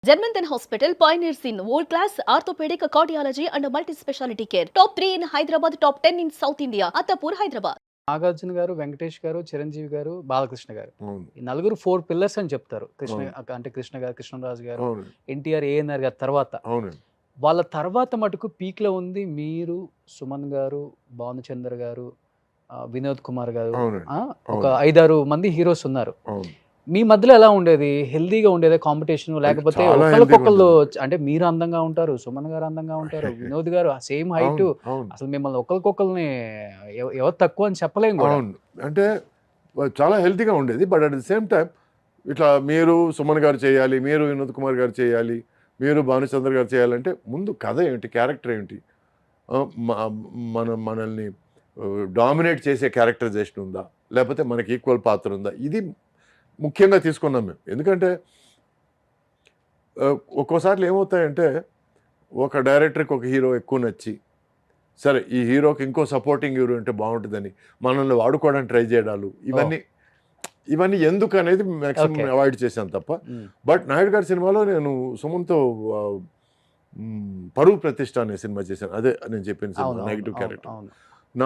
Germanton Hospital pioneers in world-class orthopedic cardiology and multi-specialty care. Top 3 in Hyderabad, top 10 in South India. Attapur, Hyderabad. Nagarjuna గారు, వెంకటేష్ గారు, చిరంజీవి గారు, బాలకృష్ణ గారు. అవును. ఈ నలుగురు 4 పిల్లర్స్ అని చెప్తారు. అవును. అంటే కృష్ణ గారు, కృష్ణరాజు గారు, అవును. ఎన్టీఆర్, ఏఎన్ఆర్ గారి తర్వాత. అవునండి. వాళ్ళ తర్వాత మటుకు పీక్‌లో ఉంది మీరు, సుమన్ గారు, భానుచంద్ర గారు, వినోద్ కుమార్ గారు. అవునండి. ఒక అవును. 5, 6 మంది హీరోస్ ఉన్నారు. అవును. మీ మధ్యలో ఎలా ఉండేది? హెల్తీగా ఉండేదా కాంపిటీషన్? లేకపోతే చాలా ఒకళ్ళకొకళ్ళు హెల్తీగా అంటే మీరు అందంగా ఉంటారు, సుమన్ గారు అందంగా ఉంటారు, వినోద్ గారు సేమ్ హైట్. అవును. అవును. అసలు మిమ్మల్ని ఒకళ్ళకొకళ్ళని ఎవరు తక్కువ అని చెప్పలేం కూడా. అవును. అంటే చాలా హెల్తీగా ఉండేది. But at the same time ఇట్లా మీరు సుమన్ గారు చేయాలి, మీరు వినోద్ కుమార్ గారు చేయాలి, మీరు భానుచంద్ర గారు చేయాలంటే ముందు కథ ఏమిటి? క్యారెక్టర్ ఏమిటి? మ మనల్ని డామినేట్ చేసే క్యారెక్టరైజేషన్ ఉందా? లేకపోతే మనకి ఈక్వల్ పాత్ర ఉందా? ఇది ముఖ్యంగా తీసుకున్నాం మేము. ఎందుకంటే ఒక్కోసార్లు ఏమవుతాయంటే ఒక డైరెక్టర్‌కి ఒక హీరో ఎక్కువ నచ్చి, సరే ఈ హీరోకి ఇంకో సపోర్టింగ్ హీరో ఉంటే బాగుంటుందని మనల్ని వాడుకోవడానికి ట్రై చేయడాలు ఇవన్నీ ఎందుకనేది మాక్సిమం ఓకే. అవాయిడ్ చేశాను తప్ప. బట్ నాయుడు గారి సినిమాలో నేను సుమన్‌తో పరువు ప్రతిష్ఠ అనే సినిమా చేశాను. అదే నేను చెప్పిన సినిమా అవును, నెగెటివ్ అవును, క్యారెక్టర్. అవును.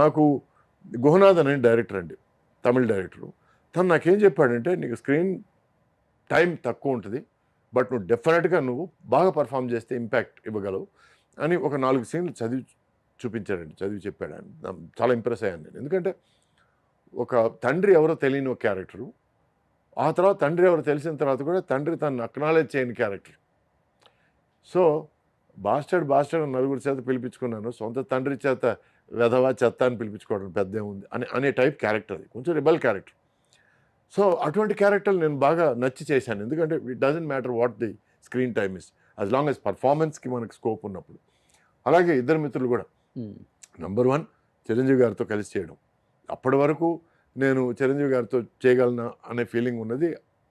నాకు గుహనాథ్ అనే డైరెక్టర్ అండి, తమిళ్ డైరెక్టరు. తను నాకేం చెప్పాడంటే, నీకు స్క్రీన్ టైం తక్కువ ఉంటుంది, బట్ నువ్వు డెఫినెట్గా నువ్వు బాగా పర్ఫామ్ చేస్తే ఇంపాక్ట్ ఇవ్వగలవు అని ఒక 4 సీన్లు చూపించాడండి, చదివి చెప్పాడు ఆయన. చాలా ఇంప్రెస్ అయ్యాను నేను. ఎందుకంటే ఒక తండ్రి ఎవరో తెలియని ఒక క్యారెక్టరు, ఆ తర్వాత తండ్రి ఎవరో తెలిసిన తర్వాత కూడా తండ్రి తను అక్నాలెడ్జ్ చేయని క్యారెక్టర్. సో బాస్టర్డ్ బాస్టర్డ్ నలుగురు చేత పిలిపించుకున్నాను, సొంత తండ్రి చేత వెధవా చెత్త అని పిలిపించుకోవడం పెద్దేముంది అనే టైప్ క్యారెక్టర్. అది కొంచెం రిబల్ క్యారెక్టర్. సో అటువంటి క్యారెక్టర్లు నేను బాగా నచ్చి చేశాను. ఎందుకంటే it doesn't matter what the screen time is, as long as పర్ఫార్మెన్స్కి మనకు స్కోప్ ఉన్నప్పుడు. అలాగే ఇద్దరు మిత్రులు కూడా నంబర్ 1 చిరంజీవి గారితో కలిసి చేయడం. అప్పటి వరకు నేను చిరంజీవి గారితో చేయగలనా అనే ఫీలింగ్ ఉన్నది.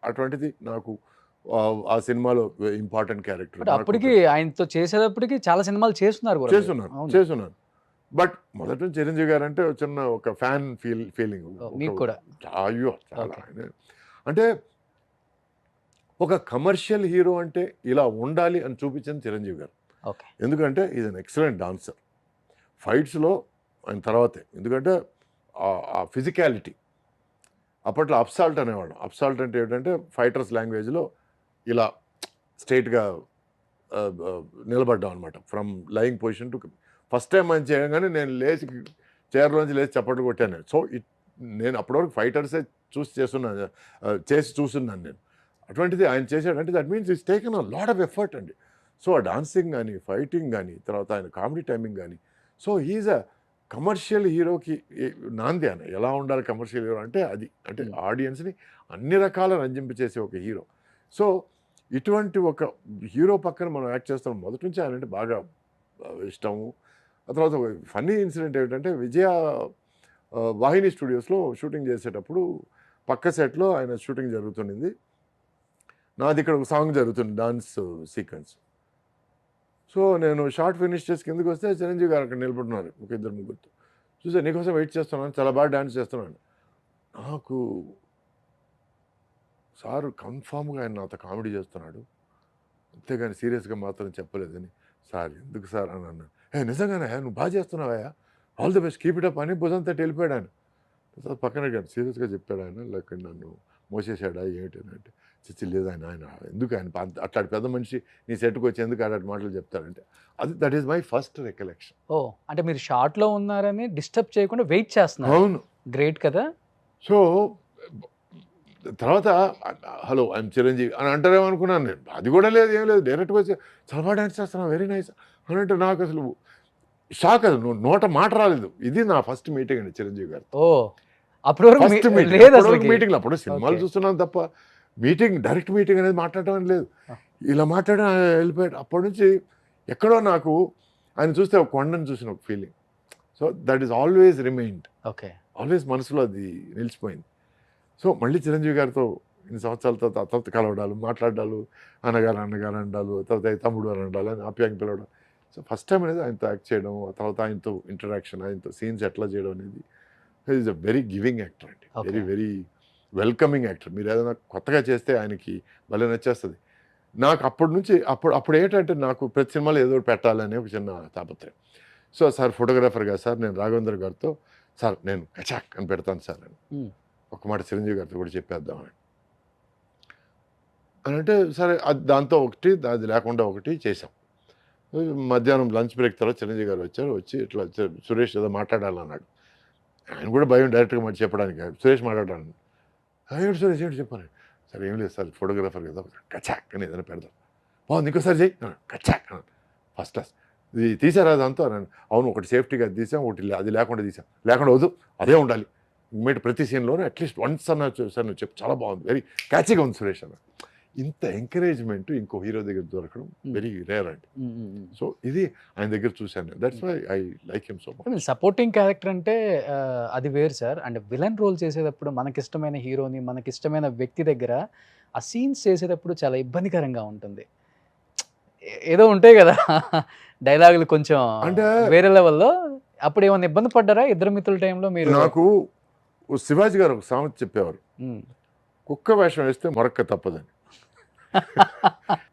అటువంటిది నాకు ఆ సినిమాలో ఇంపార్టెంట్ క్యారెక్టర్. అప్పటికి ఆయనతో చేసేటప్పటికి చాలా సినిమాలు చేస్తున్నారు కూడా. చేస్తున్నాను. బట్ మొదట నుంచి చిరంజీవి గారు అంటే చిన్న ఒక ఫ్యాన్ ఫీలింగ్ మీకు కూడా. అయ్యో చాలా. అంటే ఒక కమర్షియల్ హీరో అంటే ఇలా ఉండాలి అని చూపించింది చిరంజీవి గారు. ఎందుకంటే ఈజ్ అన్ ఎక్సలెంట్ డాన్సర్. ఫైట్స్లో ఆయన తర్వాతే. ఎందుకంటే ఆ ఫిజికాలిటీ. అప్పట్లో అప్సాల్ట్ అనేవాడు. అప్సాల్ట్ అంటే ఏంటంటే ఫైటర్స్ లాంగ్వేజ్లో ఇలా స్ట్రైట్గా నిలబడ్డాం అనమాట, from lying position to. First time ఆయన చేయగానే నేను లేచి చైర్లోంచి లేచి చప్పట్లు కొట్టాను. సో నేను అప్పటివరకు ఫైటర్సే చేసి చూస్తున్నాను నేను. అటువంటిది ఆయన చేశాడంటే that means it's taken a lot of effort అండి. సో ఆ డాన్సింగ్ కానీ, ఫైటింగ్ కానీ, తర్వాత ఆయన కామెడీ టైమింగ్ కానీ. సో హీఈస్ అ కమర్షియల్ హీరోకి నాంది. ఆయన ఎలా ఉండాలి కమర్షియల్ హీరో అంటే అది. అంటే ఆడియన్స్ని అన్ని రకాల రంజింపచేసే ఒక హీరో. సో ఇటువంటి ఒక హీరో పక్కన మనం యాక్ట్ చేస్తాం. మొదటి నుంచి ఆయన అంటే బాగా ఇష్టము. ఆ తర్వాత ఫన్నీ ఇన్సిడెంట్ ఏమిటంటే, విజయ వాహిని స్టూడియోస్లో షూటింగ్ చేసేటప్పుడు పక్క సెట్లో ఆయన షూటింగ్ జరుగుతుండింది. నాది ఇక్కడ ఒక సాంగ్ జరుగుతుంది, డాన్స్ సీక్వెన్స్. సో నేను షార్ట్ ఫినిష్ చేసి కిందకి వస్తే చిరంజీవి గారు అక్కడ నిలబడుతున్నారు ఒక 2-3 చూసా. నీకోసం వెయిట్ చేస్తున్నాను, చాలా బాగా డాన్స్ చేస్తున్నాను. నాకు సారు కన్ఫామ్గా ఆయన నాతో కామెడీ చేస్తున్నాడు, అంతేగాని సీరియస్గా మాత్రం చెప్పలేదని. సార్ ఎందుకు సార్ అని అన్నాను. నిజంగానే నువ్వు బాగా చేస్తున్నావా, all the best, keep it up అని భుజం తట్టి వెళ్ళిపోయాడు ఆయన. పక్కన సీరియస్గా చెప్పాడు ఆయన, లేక నన్ను మోసేసాడా ఏమిటి అని అంటే, చిచ్చి లేదు ఆయన ఎందుకు ఆయన అట్లాంటి పెద్ద మనిషి నీ సెట్కి వచ్చి ఎందుకు అలాంటి మాటలు చెప్తారంటే, that is my first recollection. అంటే మీరు షార్ట్లో ఉన్నారని డిస్టర్బ్ చేయకుండా వెయిట్ చేస్తున్నారు. అవును, గ్రేట్ కదా. సో తర్వాత హలో ఐఎమ్ చిరంజీవి అని అంటారేమో అనుకున్నాను నేను. అది కూడా లేదు, ఏం లేదు, డైరెక్ట్గా వచ్చి చాలా బాగా డాన్స్ చేస్తున్నావు, వెరీ నైస్ అని అంటే నాకు అసలు షాక్. అది నోట మాట రాలేదు. ఇది నా ఫస్ట్ మీటింగ్ అండి చిరంజీవి గారు. అప్పుడు మీటింగ్లో అప్పుడు సినిమాలు చూస్తున్నాను తప్ప డైరెక్ట్ మీటింగ్ అనేది మాట్లాడటం లేదు. ఇలా మాట్లాడడం వెళ్ళిపోయాడు. అప్పటి నుంచి ఎక్కడో నాకు ఆయన చూస్తే ఒక కొండను చూసిన ఒక feeling. So that is always remind, always మనసులో అది నిలిచిపోయింది. సో మళ్ళీ చిరంజీవి గారితో ఇన్ని సంవత్సరాల తర్వాత కలవడాలు, మాట్లాడాలు, అన్నగారు అండాలు, తర్వాత తమ్ముడు అని అండాలి అని ఆప్యాయంగా పిలవడం. సో ఫస్ట్ టైం అనేది ఆయనతో యాక్ట్ చేయడం, తర్వాత ఆయనతో ఇంటరాక్షన్, ఆయనతో సీన్స్ ఎట్లా చేయడం అనేది, is a very giving actor అండి. Very very welcoming actor. మీరు ఏదైనా కొత్తగా చేస్తే ఆయనకి భలే నచ్చేస్తుంది. నాకు అప్పటి నుంచి అప్పుడు ఏంటంటే నాకు ప్రతి సినిమాలో ఏదో ఒకటి పెట్టాలని ఒక చిన్న తాపత్రయం. సో సార్ ఫోటోగ్రాఫర్గా సార్ నేను రాఘవేంద్ర గారితో సార్ నేను కచాక్ అని పెడతాను సార్ అని ఒక మాట చిరంజీవి గారితో కూడా చెప్పేద్దామని అని అంటే సరే దాంతో ఒకటి అది లేకుండా ఒకటి చేసాం. మధ్యాహ్నం లంచ్ బ్రేక్ తర్వాత చిరంజీవి గారు వచ్చి ఇట్లా సురేష్ ఏదో మాట్లాడాలన్నాడు. ఆయన కూడా భయం డైరెక్ట్గా మరి చెప్పడానికి సురేష్ మాట్లాడాలని ఏంటి సురేష్ ఏంటి చెప్పాను. సరే ఏం లేదు సార్ ఫోటోగ్రాఫర్ కదా కచాక్ అని ఏదైనా పెడదాం బాగుంది ఇంకోసారి చెయ్యి కచాక్ అన్నాను. ఫస్ట్ క్లాస్ ఇది తీసారా దాంతో అన్నాను. అవును ఒకటి సేఫ్టీగా అది తీసాం ఒకటి అది లేకుండా తీసాం లేకుండా వద్దు అదే ఉండాలి ఇమ్మీడియట్ ప్రతి సీన్లోనే అట్లీస్ట్ వన్స్ అన్న సార్ నువ్వు చెప్పు చాలా బాగుంది వెరీ క్యాచీగా ఉంది సురేష్ అన్న. ఇంత ఎంకరేజ్మెంట్ ఇంకో హీరో దగ్గర దొరకడం వెరీ రేర్ అండి. సో ఇది ఆయన దగ్గర చూశాను. That's why I like him so much. Supporting character అంటే అది వేరు సార్. అండ్ విలన్ రోల్ చేసేటప్పుడు మనకిష్టమైన హీరోని మనకిష్టమైన వ్యక్తి దగ్గర ఆ సీన్స్ చేసేటప్పుడు చాలా ఇబ్బందికరంగా ఉంటుంది. ఏదో ఉంటాయి కదా డైలాగులు కొంచెం అంటే వేరే లెవెల్లో. అప్పుడు ఏమైనా ఇబ్బంది పడ్డారా ఇద్దరు మిత్రుల టైంలో మీరు? నాకు శివాజీ గారు ఒక సామెత చెప్పేవారు, కుక్క వేషం వేస్తే మొరక్క తప్పదని.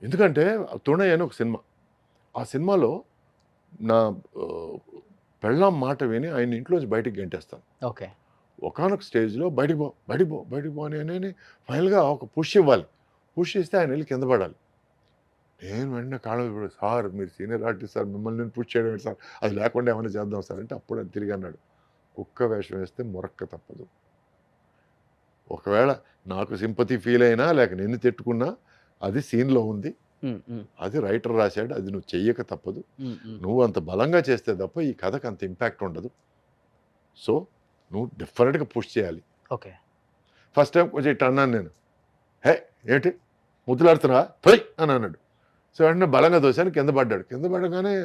ఎందుకంటే తుణయ్య అని ఒక సినిమా, ఆ సినిమాలో నా పెళ్ళాం మాట విని ఆయన ఇంట్లోంచి బయటికి గెంటేస్తాను. ఓకే. ఒకనొక స్టేజ్లో బయటికి పో అని ఫైనల్గా ఒక పుష్ ఇవ్వాలి. పుష్ ఇస్తే ఆయన వెళ్ళి కింద పడాలి. నేను వెంటనే కాళ్ళ సార్ మీరు సీనియర్ ఆర్టిస్ట్ సార్ మిమ్మల్ని నేను పుష్ చేయడం సార్ అది లేకుండా ఏమైనా చేద్దాం సార్ అంటే అప్పుడు అది తిరిగి అన్నాడు కుక్క వేషం వేస్తే మొరక్క తప్పదు. ఒకవేళ నాకు సింపతి ఫీల్ అయినా లేక నిన్ను తిట్టుకున్నా అది సీన్లో ఉంది, అది రైటర్ రాశాడు, అది నువ్వు చెయ్యక తప్పదు. నువ్వు అంత బలంగా చేస్తే తప్ప ఈ కథకు అంత ఇంపాక్ట్ ఉండదు. సో నువ్వు డెఫినెట్గా పుష్ చేయాలి. ఓకే. ఫస్ట్ టైం కొంచెం ఇట్లా అన్నాను నేను, హే ఏంటి ముద్దులాడుతున్నా పోయ్ అని అన్నాడు. సో వెంటనే బలంగా దోశాను, కింద పడ్డాడు. కింద పడగానే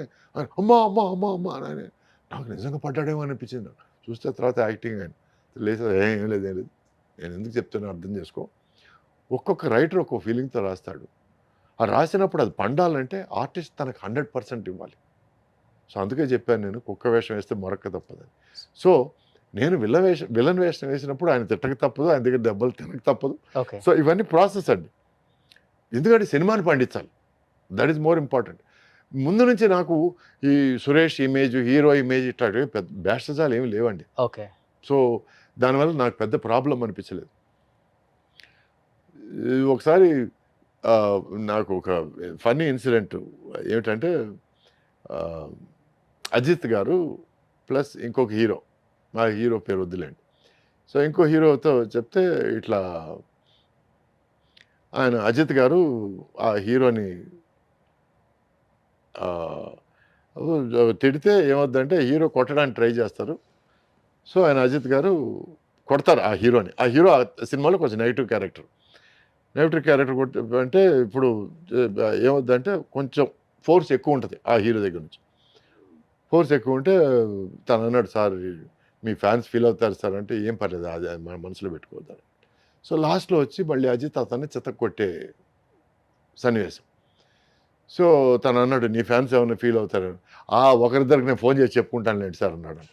అమ్మా అమ్మా అమ్మా అమ్మా అని నాకు నిజంగా పడ్డాడేమో అనిపించింది. చూస్తే తర్వాత యాక్టింగ్ ఆయన లేదు ఏం లేదు నేను ఎందుకు చెప్తున్నా అర్థం చేసుకో. ఒక్కొక్క రైటర్ ఒక్కొక్క ఫీలింగ్తో రాస్తాడు. ఆ రాసినప్పుడు అది పండాలంటే ఆర్టిస్ట్ తనకు 100% ఇవ్వాలి. సో అందుకే చెప్పాను నేను కుక్క వేషం వేస్తే మొరక్క తప్పదని. సో నేను విలన్ వేషం వేసినప్పుడు ఆయన తిట్టక తప్పదు, ఆయన దగ్గర దెబ్బలు తినక తప్పదు. సో ఇవన్నీ ప్రాసెస్ అండి. ఎందుకంటే సినిమాని పండించాలి, దట్ ఈస్ మోర్ ఇంపార్టెంట్. ముందు నుంచి నాకు ఈ సురేష్ ఇమేజ్ హీరో ఇమేజ్ ఇట్లాంటివి పెద్ద బ్యాస్టజాలు ఏమి లేవండి. ఓకే. సో దానివల్ల నాకు పెద్ద ప్రాబ్లం అనిపించలేదు. ఒకసారి నాకు ఒక ఫన్నీ ఇన్సిడెంట్ ఏమిటంటే అజిత్ గారు ప్లస్ ఇంకొక హీరో, మా హీరో పేరు వద్దులేండి. సో ఇంకో హీరోతో చెప్తే ఇట్లా ఆయన అజిత్ గారు ఆ హీరోని తిడితే ఏమవుద్దంటే హీరో కొట్టడానికి ట్రై చేస్తారు. సో ఆయన అజిత్ గారు కొడతారు ఆ హీరోని. ఆ హీరో ఆ సినిమాలో కొంచెం నెగిటివ్ క్యారెక్టర్ కొట్టి అంటే ఇప్పుడు ఏమవుద్దంటే కొంచెం ఫోర్స్ ఎక్కువ ఉంటుంది ఆ హీరో దగ్గర నుంచి. ఫోర్స్ ఎక్కువ ఉంటే తను అన్నాడు, సార్ మీ ఫ్యాన్స్ ఫీల్ అవుతారు సార్ అంటే, ఏం పర్లేదు అది మన మనసులో పెట్టుకోవద్దారు. సో లాస్ట్లో వచ్చి మళ్ళీ అజిత్ అతన్ని చెత్త కొట్టే సన్నివేశం. సో తను అన్నాడు, నీ ఫ్యాన్స్ ఏమైనా ఫీల్ అవుతారని. ఒకరిద్దరికి నేను ఫోన్ చేసి చెప్పుకుంటాను లేండి సార్ అన్నాడు.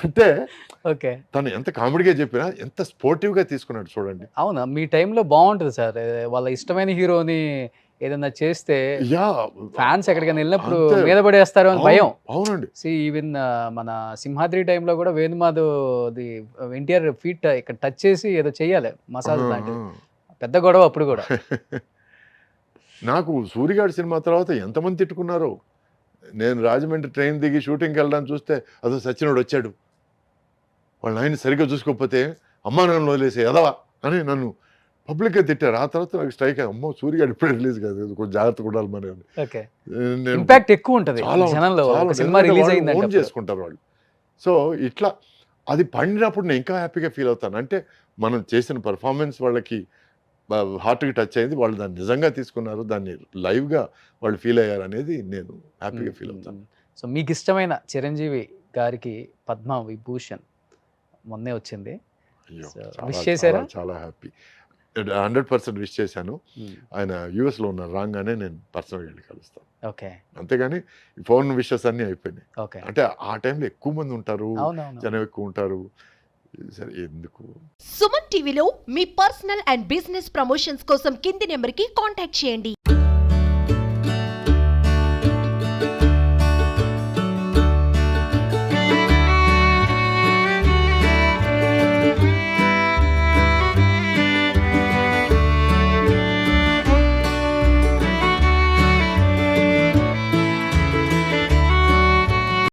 అంటే ఓకే. తను ఎంత కామెడీగా చెప్పినా ఎంత స్పోర్టివ్గా తీసుకున్నాడు చూడండి. అవునా, మీ టైంలో బాగుంటుంది సార్. వాళ్ళ ఇష్టమైన హీరోని ఏదన్నా చేస్తే ఫ్యాన్స్ ఎక్కడికైనా వెళ్ళినప్పుడు మీద పడేస్తారు అని భయం. అవునండి. ఈవెన్ మన సింహాద్రి టైంలో కూడా వేణుమాధవ్ ఎన్టీఆర్ ఫీట్ ఇక్కడ టచ్ చేసి ఏదో చెయ్యాలి మసాజ్ లాంటిది, పెద్ద గొడవ అప్పుడు కూడా. నాకు సూర్యగాడి సినిమా తర్వాత ఎంతమంది తిట్టుకున్నారో. నేను రాజమండ్రి ట్రైన్ దిగి షూటింగ్కి వెళ్ళడానికి చూస్తే అదో సచ్చినోడు వచ్చాడు, వాళ్ళ ఆయన సరిగ్గా చూసుకోకపోతే అమ్మా నన్ను వదిలేసి ఎదవా అని నన్ను పబ్లిక్గా తిట్టారు. ఆ తర్వాత నాకు స్ట్రైక్ అయ్యి, అమ్మో సూర్యగాడు ఇప్పుడే రిలీజ్ కాదు, కొంచెం జాగ్రత్తగా ఉండాలి మన. ఇంపాక్ట్ ఎక్కువ ఉంటుంది జనంలో, సినిమా రిలీజ్ అయింది ఓన్ చేసుకుంటారు వాళ్ళు. సో ఇట్లా అది పండినప్పుడు నేను ఇంకా హ్యాపీగా ఫీల్ అవుతాను. అంటే మనం చేసిన పర్ఫార్మెన్స్ వాళ్ళకి హార్ట్కి టచ్ అయింది, వాళ్ళు దాన్ని నిజంగా తీసుకున్నారు, దాన్ని లైవ్గా వాళ్ళు ఫీల్ అయ్యారు అనేది నేను హ్యాపీగా ఫీల్ అవుతాను. సో మీకు ఇష్టమైన చిరంజీవి గారికి పద్మ విభూషణ్ మొన్నే వచ్చింది, విష్ చేశారా? చాలా హ్యాపీ, 100% విష్ చేశాను. ఆయన యూఎస్లో ఉన్నారు, రాగానే నేను పర్సనల్గా వెళ్ళి కలుస్తాను. ఓకే. అంతేగాని ఫోన్ విషెస్ అన్నీ అయిపోయినాయి. ఓకే. అంటే ఆ టైంలో ఎక్కువ మంది ఉంటారు, జనం ఎక్కువ ఉంటారు. సరే ఎందుకు సుమన్ టీవీలో మీ పర్సనల్ అండ్ బిజినెస్ ప్రమోషన్స్ కోసం కింది నెంబర్కి కాంటాక్ట్ చేయండి.